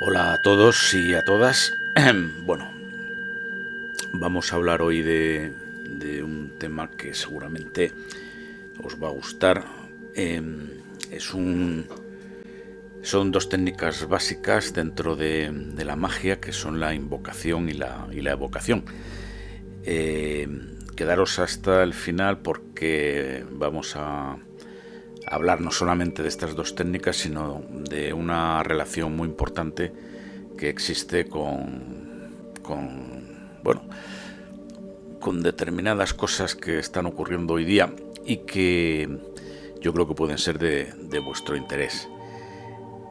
Hola a todos y a todas. Bueno, vamos a hablar hoy de un tema que seguramente os va a gustar. Es un, Son dos técnicas básicas dentro de la magia, que son la invocación y la evocación. Quedaros hasta el final porque vamos a hablar no solamente de estas dos técnicas, sino de una relación muy importante que existe con determinadas cosas que están ocurriendo hoy día y que yo creo que pueden ser de vuestro interés.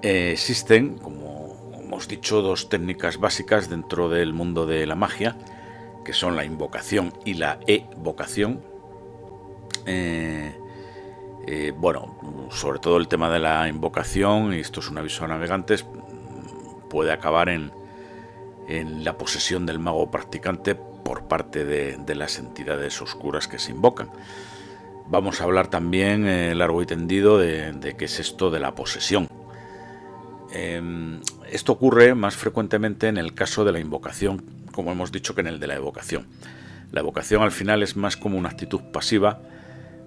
Existen, como hemos dicho, dos técnicas básicas dentro del mundo de la magia, que son la invocación y la evocación. Sobre todo el tema de la invocación, y esto es un aviso a navegantes, puede acabar en la posesión del mago practicante por parte de las entidades oscuras que se invocan. Vamos a hablar también largo y tendido de qué es esto de la posesión. Esto ocurre más frecuentemente en el caso de la invocación, como hemos dicho, que en el de la evocación. La evocación al final es más como una actitud pasiva.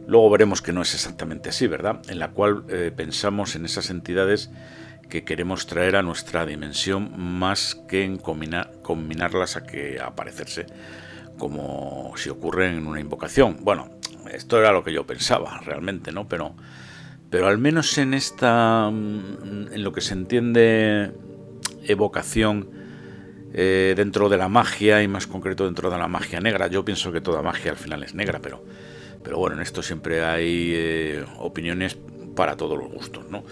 Luego veremos que no es exactamente así, ¿verdad? En la cual pensamos en esas entidades que queremos traer a nuestra dimensión, más que en combinarlas a aparecerse, como si ocurre en una invocación. Bueno, esto era lo que yo pensaba realmente, ¿no? Pero al menos en lo que se entiende evocación dentro de la magia, y más concreto dentro de la magia negra. Yo pienso que toda magia al final es negra, pero bueno, en esto siempre hay opiniones para todos los gustos, ¿no?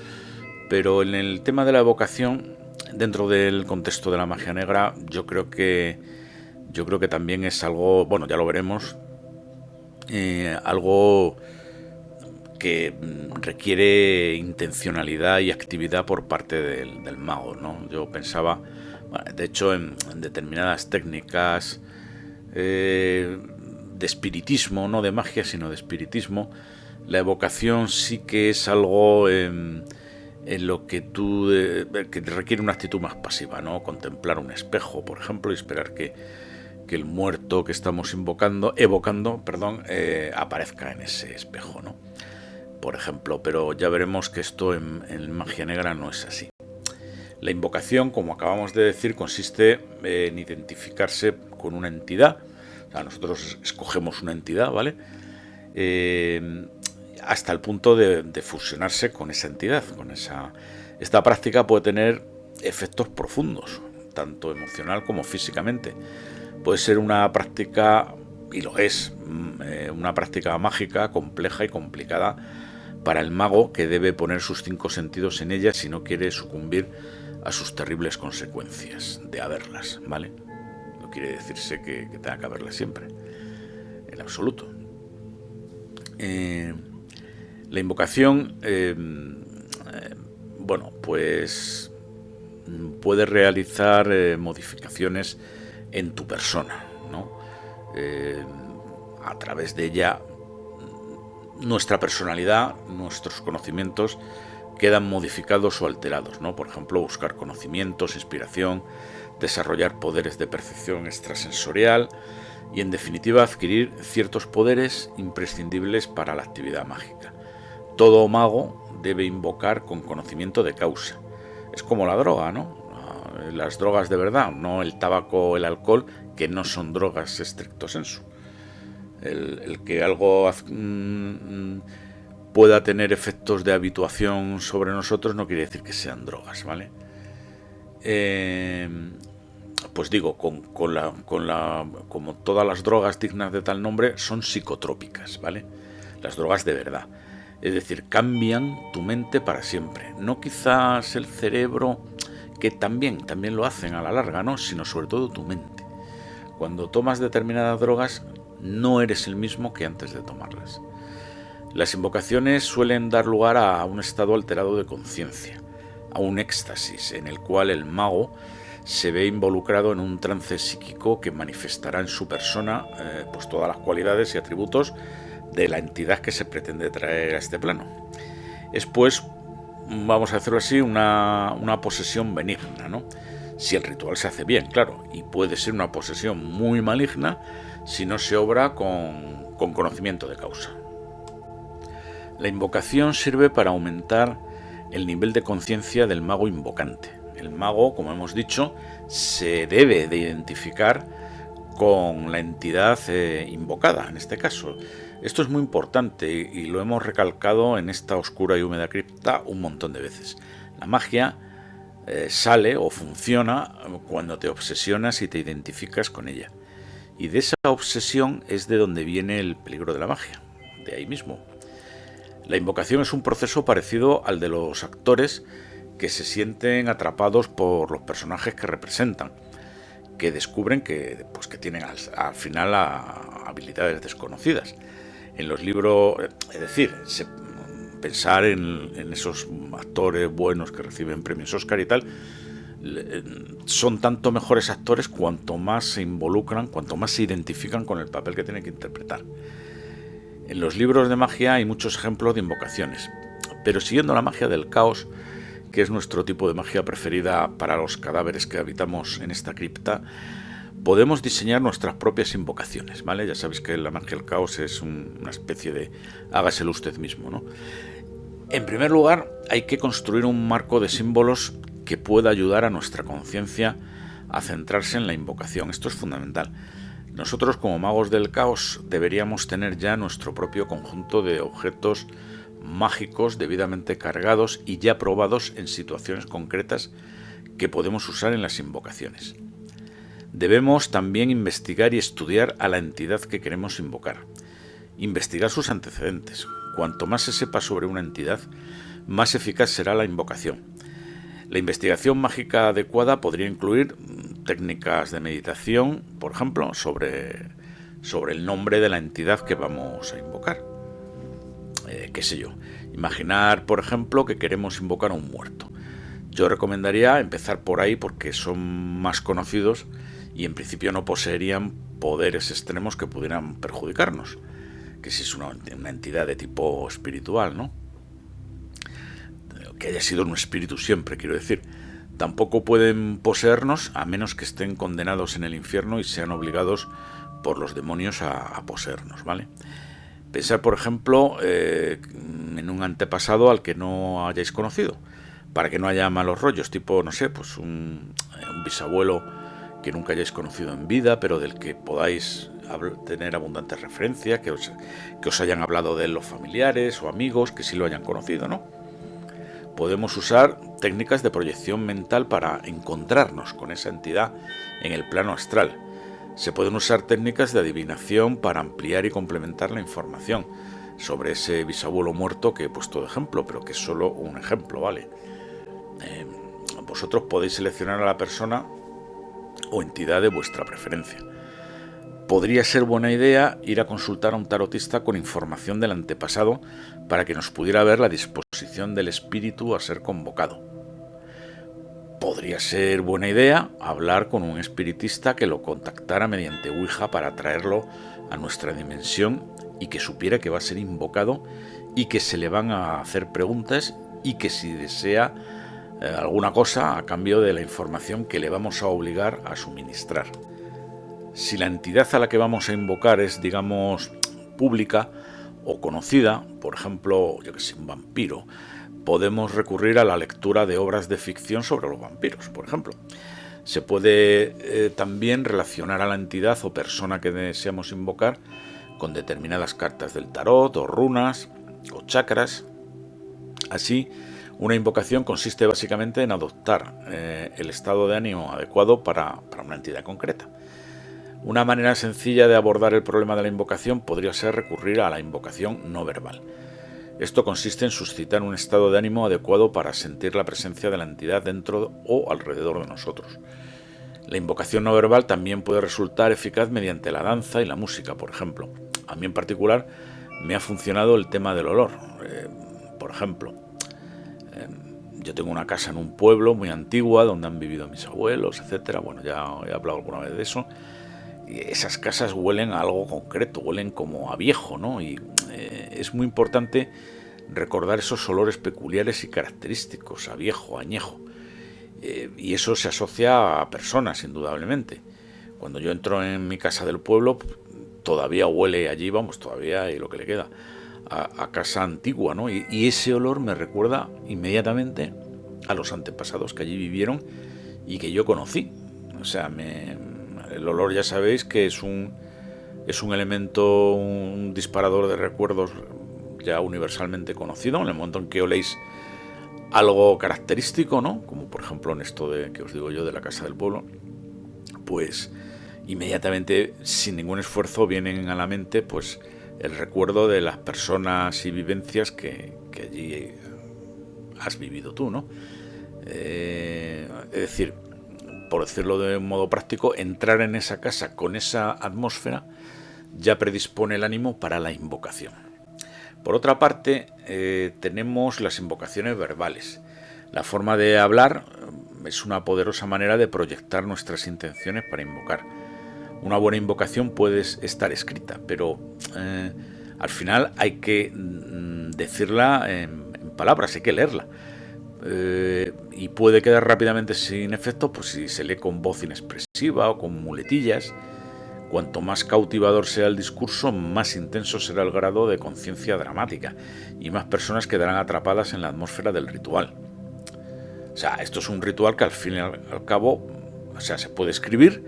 Pero en el tema de la evocación, dentro del contexto de la magia negra, yo creo que también es algo, bueno, ya lo veremos, algo que requiere intencionalidad y actividad por parte del mago, ¿no? Yo pensaba, bueno, de hecho, en determinadas técnicas de espiritismo, no de magia, sino de espiritismo, la evocación sí que es algo en lo que que requiere una actitud más pasiva, ¿no? Contemplar un espejo, por ejemplo, y esperar que el muerto que estamos evocando, aparezca en ese espejo, ¿no? Por ejemplo, pero ya veremos que esto en magia negra no es así. La invocación, como acabamos de decir, consiste en identificarse con una entidad. O sea, nosotros escogemos una entidad, ¿vale? Hasta el punto de fusionarse con esa entidad. Esta práctica puede tener efectos profundos, tanto emocional como físicamente. Puede ser una práctica, y lo es, una práctica mágica, compleja y complicada para el mago, que debe poner sus 5 sentidos en ella si no quiere sucumbir a sus terribles consecuencias de haberlas, ¿vale? No quiere decirse que tenga que haberlas siempre, en absoluto. La invocación, pues puede realizar modificaciones en tu persona, ¿no? A través de ella, nuestra personalidad, nuestros conocimientos quedan modificados o alterados, ¿no? Por ejemplo, buscar conocimientos, inspiración, desarrollar poderes de percepción extrasensorial y, en definitiva, adquirir ciertos poderes imprescindibles para la actividad mágica. Todo mago debe invocar con conocimiento de causa. Es como la droga, ¿no? Las drogas de verdad, no el tabaco o el alcohol, que no son drogas estricto sensu. El que algo pueda tener efectos de habituación sobre nosotros no quiere decir que sean drogas, ¿vale? Pues digo, como todas las drogas dignas de tal nombre, son psicotrópicas, ¿vale? Las drogas de verdad. Es decir, cambian tu mente para siempre. No quizás el cerebro, que también lo hacen a la larga, ¿no? Sino sobre todo tu mente. Cuando tomas determinadas drogas, no eres el mismo que antes de tomarlas. Las invocaciones suelen dar lugar a un estado alterado de conciencia, a un éxtasis en el cual el mago se ve involucrado en un trance psíquico que manifestará en su persona pues todas las cualidades y atributos de la entidad que se pretende traer a este plano. Es pues vamos a decirlo así, una posesión benigna, ¿no? Si el ritual se hace bien, claro, y puede ser una posesión muy maligna si no se obra con conocimiento de causa. La invocación sirve para aumentar el nivel de conciencia del mago invocante. El mago, como hemos dicho, se debe de identificar con la entidad invocada, en este caso. Esto es muy importante y lo hemos recalcado en esta oscura y húmeda cripta un montón de veces. La magia sale o funciona cuando te obsesionas y te identificas con ella. Y de esa obsesión es de donde viene el peligro de la magia, de ahí mismo. La invocación es un proceso parecido al de los actores que se sienten atrapados por los personajes que representan, que descubren que tienen al final habilidades desconocidas. En los libros, es decir, pensar en esos actores buenos que reciben premios Oscar y tal, son tanto mejores actores cuanto más se involucran, cuanto más se identifican con el papel que tienen que interpretar. En los libros de magia hay muchos ejemplos de invocaciones, pero siguiendo la magia del caos, que es nuestro tipo de magia preferida para los cadáveres que habitamos en esta cripta, podemos diseñar nuestras propias invocaciones, ¿vale? Ya sabéis que la magia del caos es una especie de hágaselo usted mismo, ¿no? En primer lugar, hay que construir un marco de símbolos que pueda ayudar a nuestra conciencia a centrarse en la invocación. Esto es fundamental. Nosotros, como magos del caos, deberíamos tener ya nuestro propio conjunto de objetos mágicos debidamente cargados y ya probados en situaciones concretas que podemos usar en las invocaciones. Debemos también investigar y estudiar a la entidad que queremos invocar. Investigar sus antecedentes. Cuanto más se sepa sobre una entidad, más eficaz será la invocación. La investigación mágica adecuada podría incluir técnicas de meditación, por ejemplo, sobre el nombre de la entidad que vamos a invocar. Qué sé yo, imaginar, por ejemplo, que queremos invocar a un muerto. Yo recomendaría empezar por ahí porque son más conocidos y en principio no poseerían poderes extremos que pudieran perjudicarnos, que si es una entidad de tipo espiritual, ¿no? Que haya sido un espíritu siempre, quiero decir. Tampoco pueden poseernos a menos que estén condenados en el infierno y sean obligados por los demonios a poseernos, ¿vale? Pensar, por ejemplo, en un antepasado al que no hayáis conocido, para que no haya malos rollos, tipo, no sé, pues un bisabuelo que nunca hayáis conocido en vida, pero del que podáis tener abundante referencia, que os hayan hablado de él los familiares o amigos, que sí lo hayan conocido, ¿no? Podemos usar técnicas de proyección mental para encontrarnos con esa entidad en el plano astral. Se pueden usar técnicas de adivinación para ampliar y complementar la información sobre ese bisabuelo muerto que he puesto de ejemplo, pero que es solo un ejemplo, ¿vale? Vosotros podéis seleccionar a la persona o entidad de vuestra preferencia. Podría ser buena idea ir a consultar a un tarotista con información del antepasado para que nos pudiera ver la disposición del espíritu a ser convocado. Podría ser buena idea hablar con un espiritista que lo contactara mediante Ouija para traerlo a nuestra dimensión y que supiera que va a ser invocado y que se le van a hacer preguntas y que si desea alguna cosa a cambio de la información que le vamos a obligar a suministrar. Si la entidad a la que vamos a invocar es, digamos, pública o conocida, por ejemplo, yo que sé, un vampiro, podemos recurrir a la lectura de obras de ficción sobre los vampiros, por ejemplo. Se puede también relacionar a la entidad o persona que deseamos invocar con determinadas cartas del tarot o runas o chakras. Así, una invocación consiste básicamente en adoptar el estado de ánimo adecuado para una entidad concreta. Una manera sencilla de abordar el problema de la invocación podría ser recurrir a la invocación no verbal. Esto consiste en suscitar un estado de ánimo adecuado para sentir la presencia de la entidad dentro o alrededor de nosotros. La invocación no verbal también puede resultar eficaz mediante la danza y la música, por ejemplo. A mí en particular me ha funcionado el tema del olor. Por ejemplo, yo tengo una casa en un pueblo muy antigua donde han vivido mis abuelos, etcétera. Bueno, ya he hablado alguna vez de eso. Y esas casas huelen a algo concreto, huelen como a viejo, ¿no? Y es muy importante recordar esos olores peculiares y característicos, a viejo, añejo. Y eso se asocia a personas, indudablemente. Cuando yo entro en mi casa del pueblo, todavía huele allí, vamos, todavía y lo que le queda, a casa antigua, ¿no? Y ese olor me recuerda inmediatamente a los antepasados que allí vivieron y que yo conocí. O sea, el olor, ya sabéis que es un elemento, un disparador de recuerdos ya universalmente conocido. En el momento en que oléis algo característico, ¿no? Como por ejemplo en esto de que os digo yo de la casa del pueblo, pues inmediatamente, sin ningún esfuerzo, vienen a la mente pues el recuerdo de las personas y vivencias que allí has vivido tú, ¿no? Es decir, por decirlo de un modo práctico, entrar en esa casa con esa atmósfera ya predispone el ánimo para la invocación. Por otra parte, tenemos las invocaciones verbales. La forma de hablar es una poderosa manera de proyectar nuestras intenciones para invocar. Una buena invocación puede estar escrita, pero al final hay que decirla en palabras, hay que leerla. Y puede quedar rápidamente sin efecto pues si se lee con voz inexpresiva o con muletillas. Cuanto más cautivador sea el discurso, más intenso será el grado de conciencia dramática y más personas quedarán atrapadas en la atmósfera del ritual. O sea, esto es un ritual que al fin y al cabo, o sea, se puede escribir,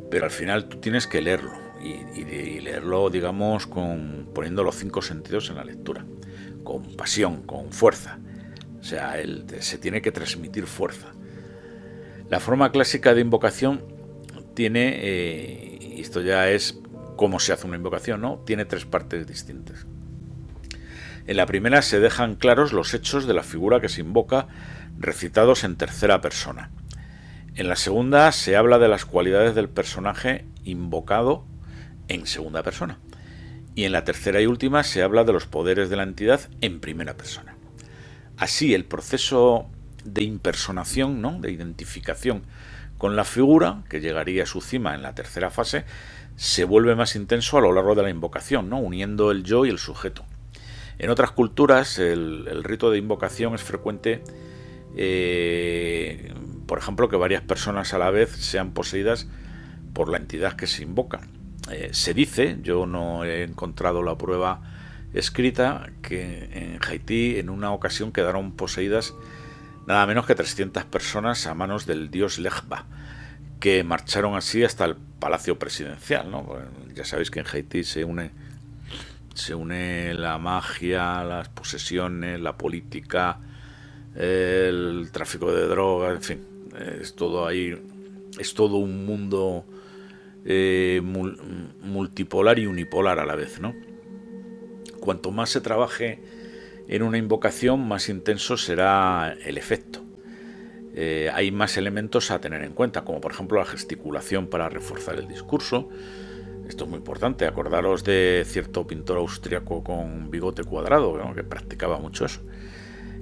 pero al final tú tienes que leerlo y leerlo, digamos, poniendo los 5 sentidos en la lectura, con pasión, con fuerza. O sea, se tiene que transmitir fuerza. La forma clásica de invocación tiene, y esto ya es cómo se hace una invocación, ¿no? Tiene 3 partes distintas. En la primera se dejan claros los hechos de la figura que se invoca, recitados en tercera persona. En la segunda se habla de las cualidades del personaje invocado en segunda persona. Y en la tercera y última se habla de los poderes de la entidad en primera persona. Así, el proceso de impersonación, ¿no? De identificación con la figura, que llegaría a su cima en la tercera fase, se vuelve más intenso a lo largo de la invocación, ¿no? Uniendo el yo y el sujeto. En otras culturas, el rito de invocación es frecuente, por ejemplo, que varias personas a la vez sean poseídas por la entidad que se invoca. Se dice, yo no he encontrado la prueba escrita, que en Haití en una ocasión quedaron poseídas nada menos que 300 personas a manos del dios Legba, que marcharon así hasta el palacio presidencial, ¿no? Bueno, ya sabéis que en Haití se une la magia, las posesiones, la política, el tráfico de drogas, en fin, es todo ahí, es todo un mundo multipolar y unipolar a la vez, ¿no? Cuanto más se trabaje en una invocación, más intenso será el efecto. Hay más elementos a tener en cuenta, como por ejemplo la gesticulación para reforzar el discurso. Esto es muy importante. Acordaros de cierto pintor austriaco con bigote cuadrado, ¿no? Que practicaba mucho eso.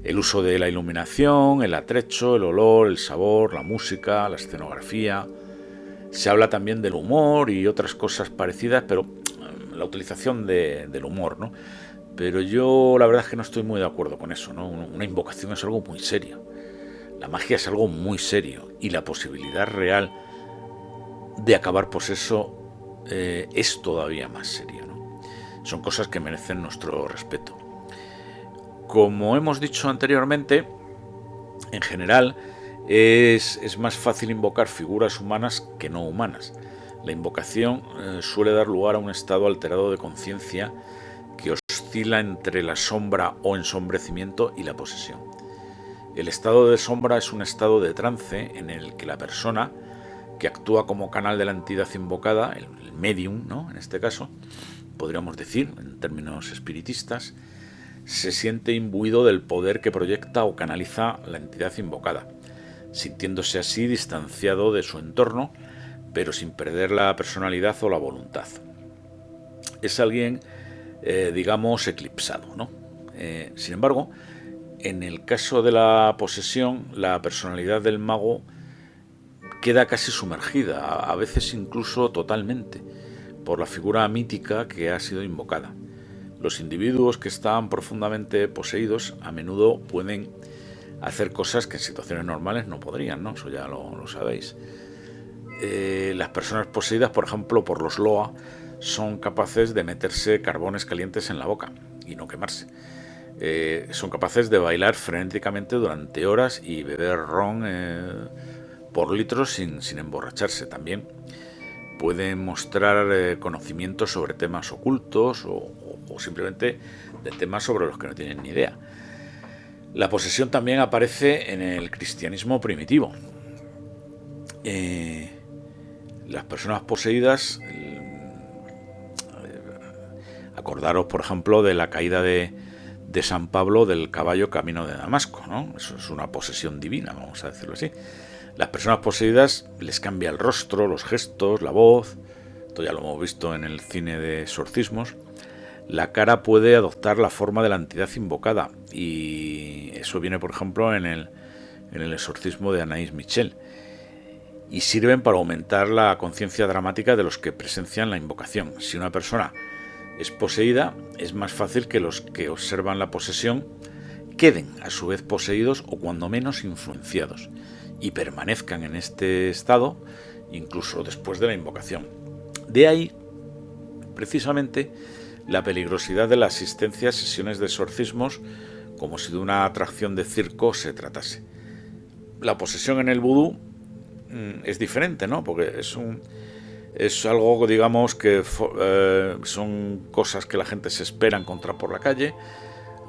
El uso de la iluminación, el atrecho, el olor, el sabor, la música, la escenografía. Se habla también del humor y otras cosas parecidas, pero la utilización del humor, ¿no? Pero yo la verdad es que no estoy muy de acuerdo con eso, ¿no? Una invocación es algo muy serio. La magia es algo muy serio y la posibilidad real de acabar poseso es todavía más serio, ¿no? Son cosas que merecen nuestro respeto. Como hemos dicho anteriormente, en general es más fácil invocar figuras humanas que no humanas. La invocación suele dar lugar a un estado alterado de conciencia que oscila entre la sombra o ensombrecimiento y la posesión. El estado de sombra es un estado de trance en el que la persona que actúa como canal de la entidad invocada, el medium, ¿no? En este caso, podríamos decir, en términos espiritistas, se siente imbuido del poder que proyecta o canaliza la entidad invocada, sintiéndose así distanciado de su entorno, pero sin perder la personalidad o la voluntad. Es alguien, digamos, eclipsado, ¿no? Sin embargo, en el caso de la posesión, la personalidad del mago queda casi sumergida, a veces incluso totalmente, por la figura mítica que ha sido invocada. Los individuos que están profundamente poseídos a menudo pueden hacer cosas que en situaciones normales no podrían, ¿no? Eso ya lo sabéis. Las personas poseídas, por ejemplo, por los Loa, son capaces de meterse carbones calientes en la boca y no quemarse. Son capaces de bailar frenéticamente durante horas y beber ron por litros sin emborracharse. También pueden mostrar conocimientos sobre temas ocultos o simplemente de temas sobre los que no tienen ni idea. La posesión también aparece en el cristianismo primitivo. Las personas poseídas, acordaros por ejemplo de la caída de San Pablo del caballo camino de Damasco, ¿no? Eso es una posesión divina, vamos a decirlo así. Las personas poseídas les cambia el rostro, los gestos, la voz. Esto ya lo hemos visto en el cine de exorcismos. La cara puede adoptar la forma de la entidad invocada, y eso viene por ejemplo en el exorcismo de Anaïs Michel, y sirven para aumentar la conciencia dramática de los que presencian la invocación. Si una persona es poseída, es más fácil que los que observan la posesión queden a su vez poseídos o cuando menos influenciados, y permanezcan en este estado incluso después de la invocación. De ahí, precisamente, la peligrosidad de la asistencia a sesiones de exorcismos, como si de una atracción de circo se tratase. La posesión en el vudú es diferente, ¿no? Porque es algo, digamos, que son cosas que la gente se espera encontrar por la calle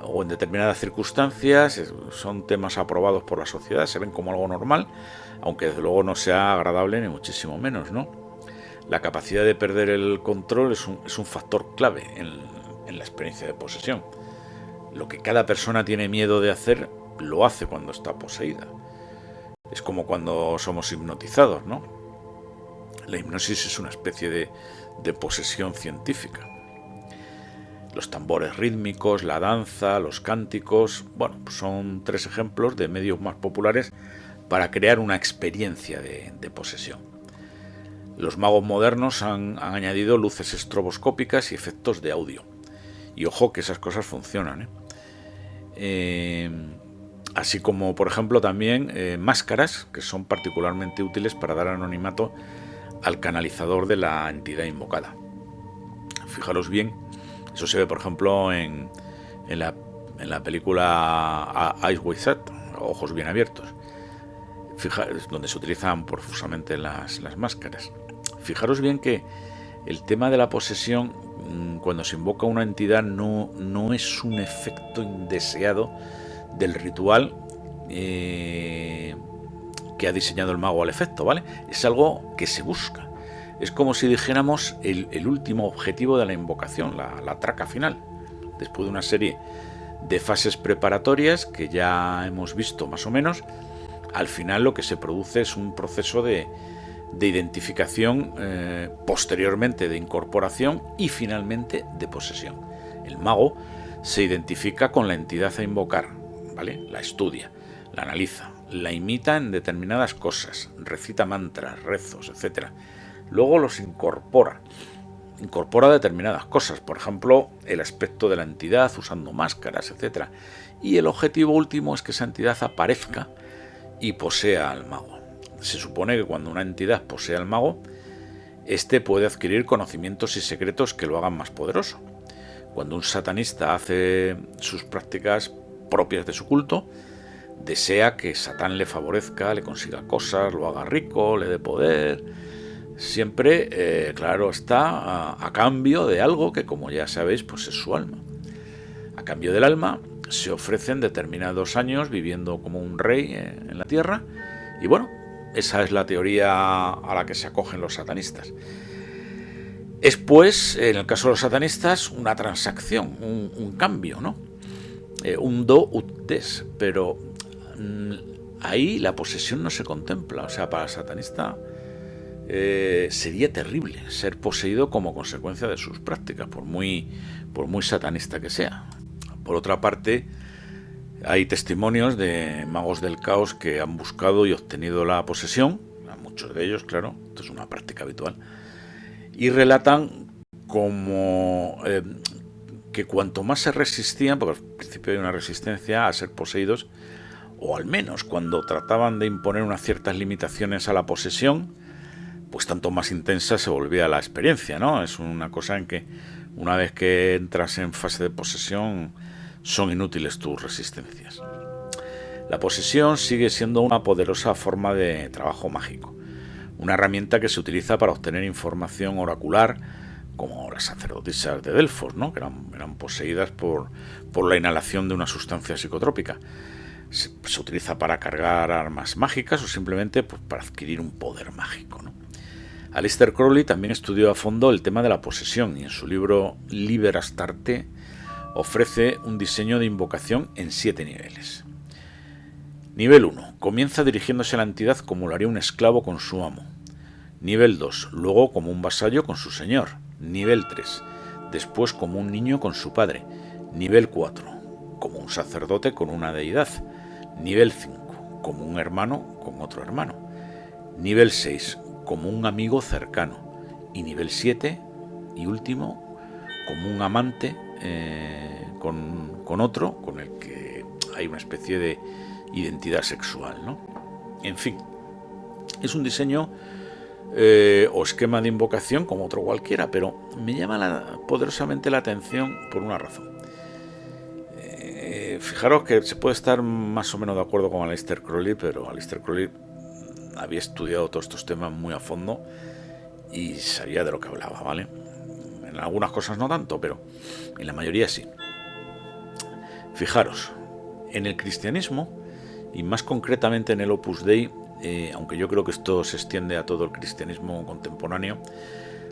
o en determinadas circunstancias. Son temas aprobados por la sociedad, se ven como algo normal, aunque desde luego no sea agradable ni muchísimo menos, ¿no? La capacidad de perder el control es un factor clave en la experiencia de posesión. Lo que cada persona tiene miedo de hacer, lo hace cuando está poseída. Es como cuando somos hipnotizados, ¿no? La hipnosis es una especie de posesión científica. Los tambores rítmicos, la danza, los cánticos, bueno, pues son 3 ejemplos de medios más populares para crear una experiencia de posesión. Los magos modernos han añadido luces estroboscópicas y efectos de audio. Y ojo que esas cosas funcionan, así como, por ejemplo, también máscaras que son particularmente útiles para dar anonimato al canalizador de la entidad invocada. Fijaros bien, eso se ve, por ejemplo, en la película Eyes Wide Shut, Ojos Bien Abiertos, donde se utilizan profusamente las máscaras. Fijaros bien que el tema de la posesión, cuando se invoca una entidad, no es un efecto indeseado del ritual que ha diseñado el mago al efecto, ¿vale? Es algo que se busca. Es como si dijéramos el último objetivo de la invocación, la traca final. Después de una serie de fases preparatorias que ya hemos visto más o menos, al final lo que se produce es un proceso de identificación, posteriormente de incorporación y finalmente de posesión. El mago se identifica con la entidad a invocar, ¿vale? La estudia, la analiza, la imita en determinadas cosas, recita mantras, rezos, etc. Luego los incorpora determinadas cosas, por ejemplo, el aspecto de la entidad usando máscaras, etc. Y el objetivo último es que esa entidad aparezca y posea al mago. Se supone que cuando una entidad posee al mago, éste puede adquirir conocimientos y secretos que lo hagan más poderoso. Cuando un satanista hace sus prácticas propias de su culto, desea que Satán le favorezca, le consiga cosas, lo haga rico, le dé poder. Siempre, claro está, a cambio de algo que, como ya sabéis, pues es su alma. A cambio del alma se ofrecen determinados años viviendo como un rey en la tierra, y bueno, esa es la teoría a la que se acogen los satanistas. Es pues, en el caso de los satanistas, una transacción, un cambio, ¿no? Un do ut des, pero ahí la posesión no se contempla. O sea, para el satanista sería terrible ser poseído como consecuencia de sus prácticas, por muy satanista que sea. Por otra parte, hay testimonios de magos del caos que han buscado y obtenido la posesión, muchos de ellos, claro, esto es una práctica habitual, y relatan como que cuanto más se resistían, porque al principio hay una resistencia a ser poseídos, o al menos cuando trataban de imponer unas ciertas limitaciones a la posesión, pues tanto más intensa se volvía la experiencia, ¿no? Es una cosa en que una vez que entras en fase de posesión son inútiles tus resistencias. La posesión sigue siendo una poderosa forma de trabajo mágico, una herramienta que se utiliza para obtener información oracular, como las sacerdotisas de Delfos, ¿no? Que eran poseídas por la inhalación de una sustancia psicotrópica. Se utiliza para cargar armas mágicas o simplemente pues, para adquirir un poder mágico, ¿no? Aleister Crowley también estudió a fondo el tema de la posesión y en su libro Liber Astarte ofrece un diseño de invocación en 7 niveles. Nivel 1. Comienza dirigiéndose a la entidad como lo haría un esclavo con su amo. Nivel 2. Luego como un vasallo con su señor. Nivel 3. Después como un niño con su padre. Nivel 4. Como un sacerdote con una deidad. Nivel 5. Como un hermano con otro hermano. Nivel 6. Como un amigo cercano. Y nivel 7 y último, como un amante con otro, con el que hay una especie de identidad sexual, ¿no? En fin, es un diseño o esquema de invocación como otro cualquiera, pero me llama poderosamente la atención por una razón. Fijaros que se puede estar más o menos de acuerdo con Aleister Crowley, pero Aleister Crowley había estudiado todos estos temas muy a fondo y sabía de lo que hablaba, ¿vale? En algunas cosas no tanto, pero en la mayoría sí. Fijaros, en el cristianismo, y más concretamente en el Opus Dei, aunque yo creo que esto se extiende a todo el cristianismo contemporáneo,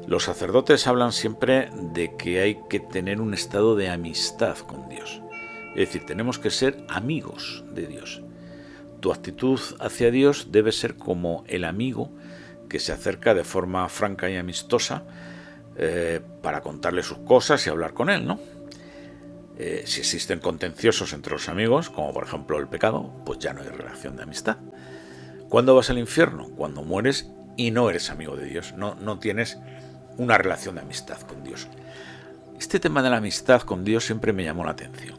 los sacerdotes hablan siempre de que hay que tener un estado de amistad con Dios. Es decir, tenemos que ser amigos de Dios. Tu actitud hacia Dios debe ser como el amigo que se acerca de forma franca y amistosa para contarle sus cosas y hablar con él, ¿no? Si existen contenciosos entre los amigos, como por ejemplo el pecado, pues ya no hay relación de amistad. ¿Cuándo vas al infierno? Cuando mueres y no eres amigo de Dios, no tienes una relación de amistad con Dios. Este tema de la amistad con Dios siempre me llamó la atención.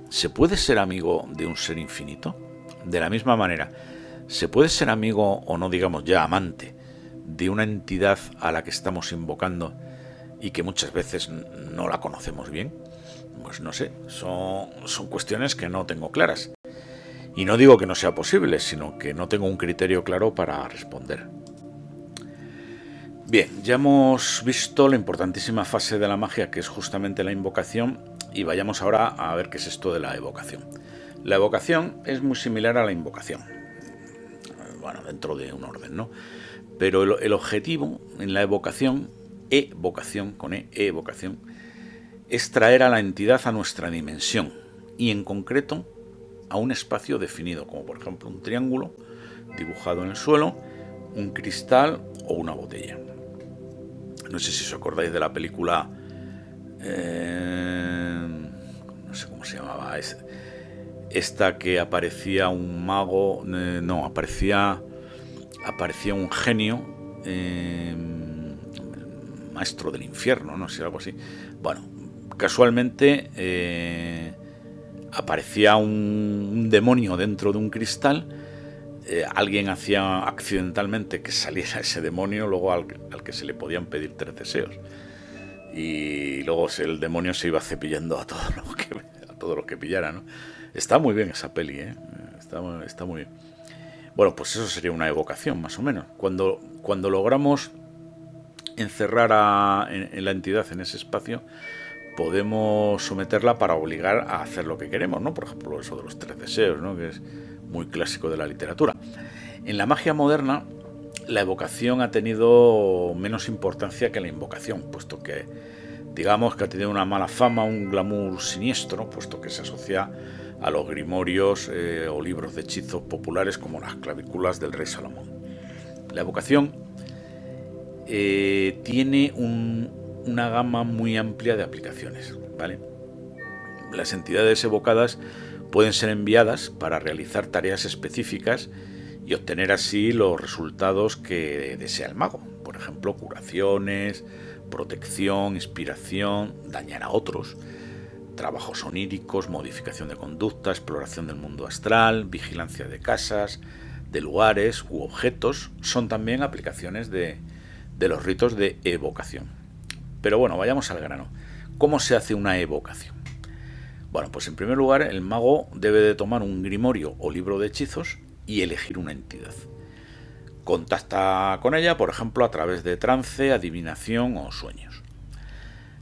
¿Se puede ser amigo de un ser infinito? De la misma manera, ¿se puede ser amigo o no digamos ya amante de una entidad a la que estamos invocando y que muchas veces no la conocemos bien? Pues no sé, son cuestiones que no tengo claras. Y no digo que no sea posible, sino que no tengo un criterio claro para responder. Bien, ya hemos visto la importantísima fase de la magia, que es justamente la invocación, y vayamos ahora a ver qué es esto de la evocación. La evocación es muy similar a la invocación, bueno, dentro de un orden, ¿no? Pero el objetivo en la evocación, evocación, con evocación, es traer a la entidad a nuestra dimensión, y en concreto a un espacio definido, como por ejemplo un triángulo dibujado en el suelo, un cristal o una botella. No sé si os acordáis de la película, no sé cómo se llamaba, esta que aparecía un mago, aparecía un genio, maestro del infierno, no sé, algo así. Bueno, casualmente aparecía un demonio dentro de un cristal. Alguien hacía accidentalmente que saliera ese demonio, luego al que se le podían pedir 3 deseos. Y luego el demonio se iba cepillando a todos los que pillara, ¿no? Está muy bien esa peli, ¿eh? Está muy bien. Bueno, pues eso sería una evocación, más o menos. Cuando logramos encerrar en la entidad en ese espacio, podemos someterla para obligar a hacer lo que queremos, ¿no? Por ejemplo, eso de los 3 deseos, ¿no? Que es muy clásico de la literatura. En la magia moderna, la evocación ha tenido menos importancia que la invocación, puesto que, digamos que ha tenido una mala fama, un glamour siniestro, puesto que se asocia a los grimorios o libros de hechizos populares como las clavículas del rey Salomón. La evocación tiene una gama muy amplia de aplicaciones, ¿vale? Las entidades evocadas pueden ser enviadas para realizar tareas específicas y obtener así los resultados que desea el mago. Por ejemplo, curaciones, protección, inspiración, dañar a otros. trabajos oníricos, modificación de conducta, exploración del mundo astral, vigilancia de casas, de lugares u objetos, son también aplicaciones de los ritos de evocación. Pero bueno, vayamos al grano. ¿Cómo se hace una evocación? Bueno, pues en primer lugar, el mago debe de tomar un grimorio o libro de hechizos y elegir una entidad. Contacta con ella, por ejemplo, a través de trance, adivinación o sueños.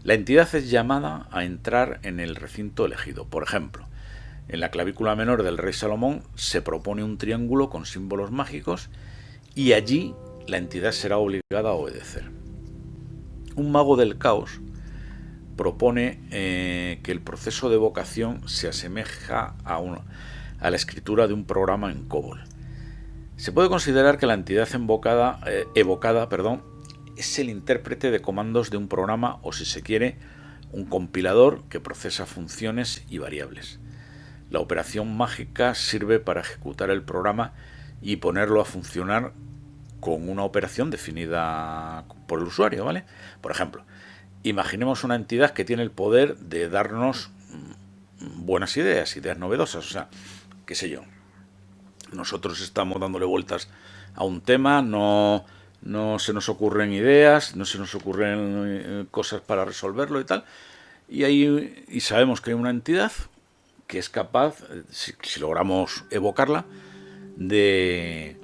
La entidad es llamada a entrar en el recinto elegido. Por ejemplo, en la clavícula menor del rey Salomón se propone un triángulo con símbolos mágicos y allí la entidad será obligada a obedecer. Un mago del caos propone que el proceso de evocación se asemeja a la escritura de un programa en COBOL. Se puede considerar que la entidad evocada es el intérprete de comandos de un programa o, si se quiere, un compilador que procesa funciones y variables. La operación mágica sirve para ejecutar el programa y ponerlo a funcionar con una operación definida por el usuario, ¿vale? Por ejemplo, imaginemos una entidad que tiene el poder de darnos buenas ideas novedosas, o sea, qué sé yo. Nosotros estamos dándole vueltas a un tema, no se nos ocurren ideas, no se nos ocurren cosas para resolverlo y tal, y sabemos que hay una entidad que es capaz, si logramos evocarla, de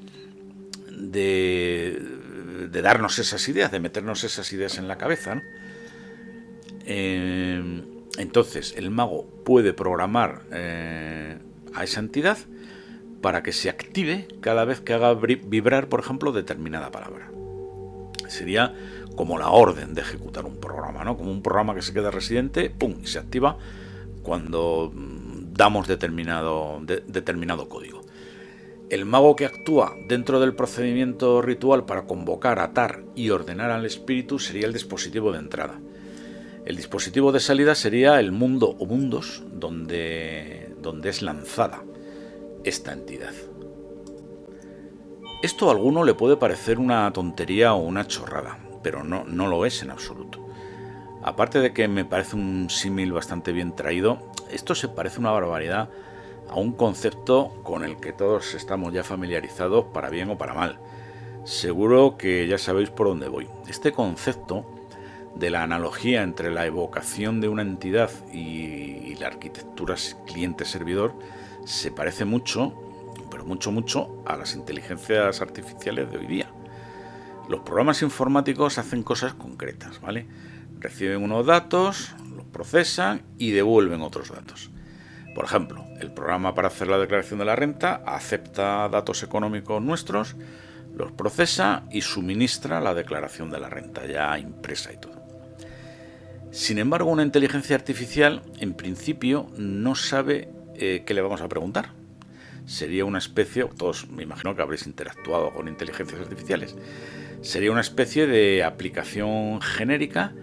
darnos esas ideas, de meternos esas ideas en la cabeza, ¿no? Entonces el mago puede programar a esa entidad para que se active cada vez que haga vibrar, por ejemplo, determinada palabra. Sería como la orden de ejecutar un programa, ¿no? Como un programa que se queda residente, ¡pum!, y se activa cuando damos determinado código. El mago que actúa dentro del procedimiento ritual para convocar, atar y ordenar al espíritu sería el dispositivo de entrada. El dispositivo de salida sería el mundo o mundos donde es lanzada esta entidad. Esto a alguno le puede parecer una tontería o una chorrada, pero no lo es en absoluto. Aparte de que me parece un símil bastante bien traído, esto se parece una barbaridad a un concepto con el que todos estamos ya familiarizados, para bien o para mal. Seguro que ya sabéis por dónde voy. Este concepto de la analogía entre la evocación de una entidad y la arquitectura cliente-servidor se parece mucho, pero mucho a las inteligencias artificiales de hoy día. Los programas informáticos hacen cosas concretas, ¿vale? Reciben unos datos, los procesan y devuelven otros datos. Por ejemplo, el programa para hacer la declaración de la renta acepta datos económicos nuestros, los procesa y suministra la declaración de la renta ya impresa y todo. Sin embargo, una inteligencia artificial, en principio, no sabe qué le vamos a preguntar. Sería una especie, todos me imagino que habréis interactuado con inteligencias artificiales, sería una especie de aplicación genérica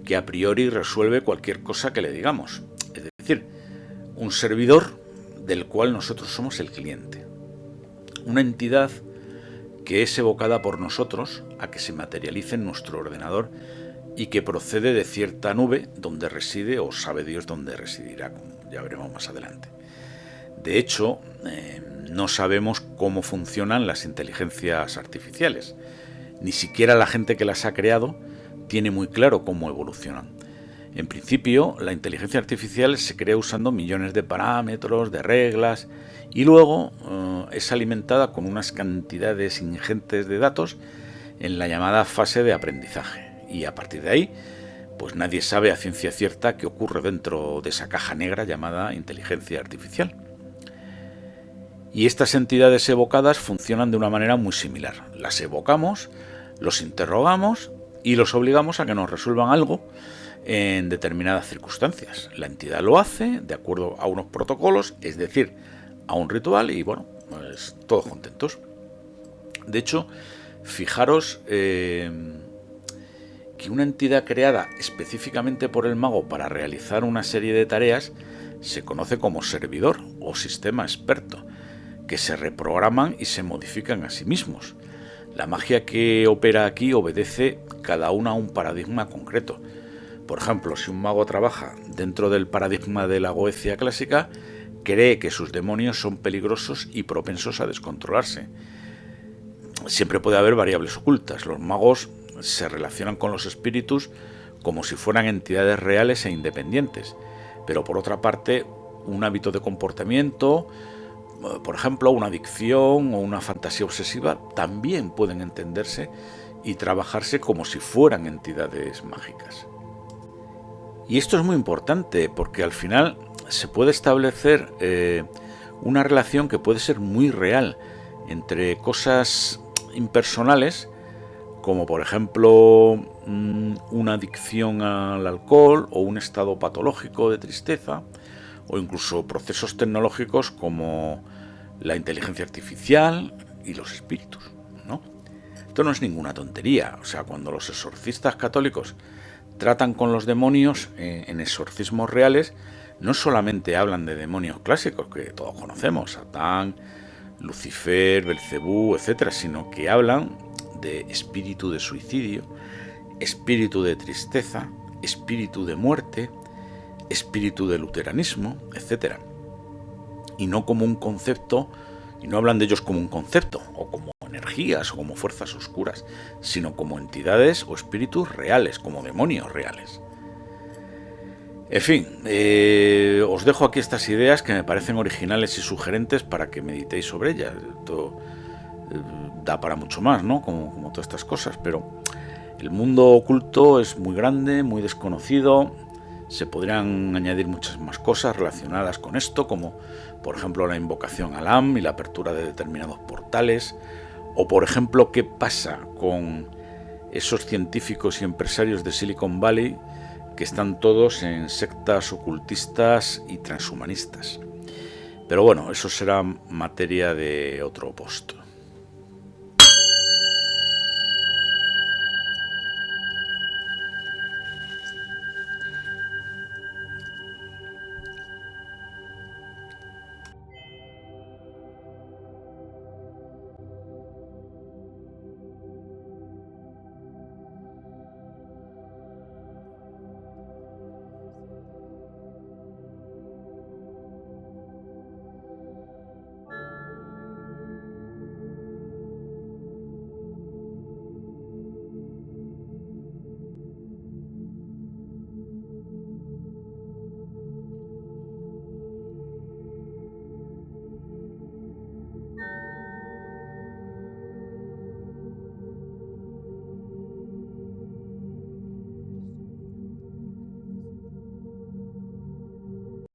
que a priori resuelve cualquier cosa que le digamos. Es decir, un servidor del cual nosotros somos el cliente. Una entidad que es evocada por nosotros a que se materialice en nuestro ordenador y que procede de cierta nube donde reside, o sabe Dios dónde residirá, como ya veremos más adelante. De hecho, no sabemos cómo funcionan las inteligencias artificiales. Ni siquiera la gente que las ha creado tiene muy claro cómo evolucionan. En principio, la inteligencia artificial se crea usando millones de parámetros, de reglas, y luego es alimentada con unas cantidades ingentes de datos en la llamada fase de aprendizaje. Y a partir de ahí, pues nadie sabe a ciencia cierta qué ocurre dentro de esa caja negra llamada inteligencia artificial. Y estas entidades evocadas funcionan de una manera muy similar. Las evocamos, los interrogamos y los obligamos a que nos resuelvan algo en determinadas circunstancias. La entidad lo hace de acuerdo a unos protocolos, es decir, a un ritual, y bueno, pues todos contentos. De hecho, fijaros que una entidad creada específicamente por el mago para realizar una serie de tareas se conoce como servidor o sistema experto, que se reprograman y se modifican a sí mismos. La magia que opera aquí obedece cada una a un paradigma concreto. Por ejemplo, si un mago trabaja dentro del paradigma de la Goecia clásica, cree que sus demonios son peligrosos y propensos a descontrolarse. Siempre puede haber variables ocultas. Los magos se relacionan con los espíritus como si fueran entidades reales e independientes. Pero por otra parte, un hábito de comportamiento, por ejemplo, una adicción o una fantasía obsesiva, también pueden entenderse y trabajarse como si fueran entidades mágicas. Y esto es muy importante porque al final se puede establecer una relación que puede ser muy real entre cosas impersonales, como por ejemplo una adicción al alcohol o un estado patológico de tristeza, o incluso procesos tecnológicos como la inteligencia artificial y los espíritus, ¿no? Esto no es ninguna tontería. O sea, cuando los exorcistas católicos tratan con los demonios en exorcismos reales, no solamente hablan de demonios clásicos que todos conocemos, Satán, Lucifer, Belcebú, etcétera, sino que hablan de espíritu de suicidio, espíritu de tristeza, espíritu de muerte, espíritu del luteranismo, etcétera. Y no como un concepto, y no hablan de ellos como un concepto, o como energías, o como fuerzas oscuras, sino como entidades o espíritus reales, como demonios reales. En fin, os dejo aquí estas ideas que me parecen originales y sugerentes para que meditéis sobre ellas. Esto da para mucho más, ¿no? Como todas estas cosas, pero el mundo oculto es muy grande, muy desconocido. Se podrían añadir muchas más cosas relacionadas con esto, como por ejemplo la invocación al Am y la apertura de determinados portales, o por ejemplo qué pasa con esos científicos y empresarios de Silicon Valley que están todos en sectas ocultistas y transhumanistas. Pero bueno, eso será materia de otro post.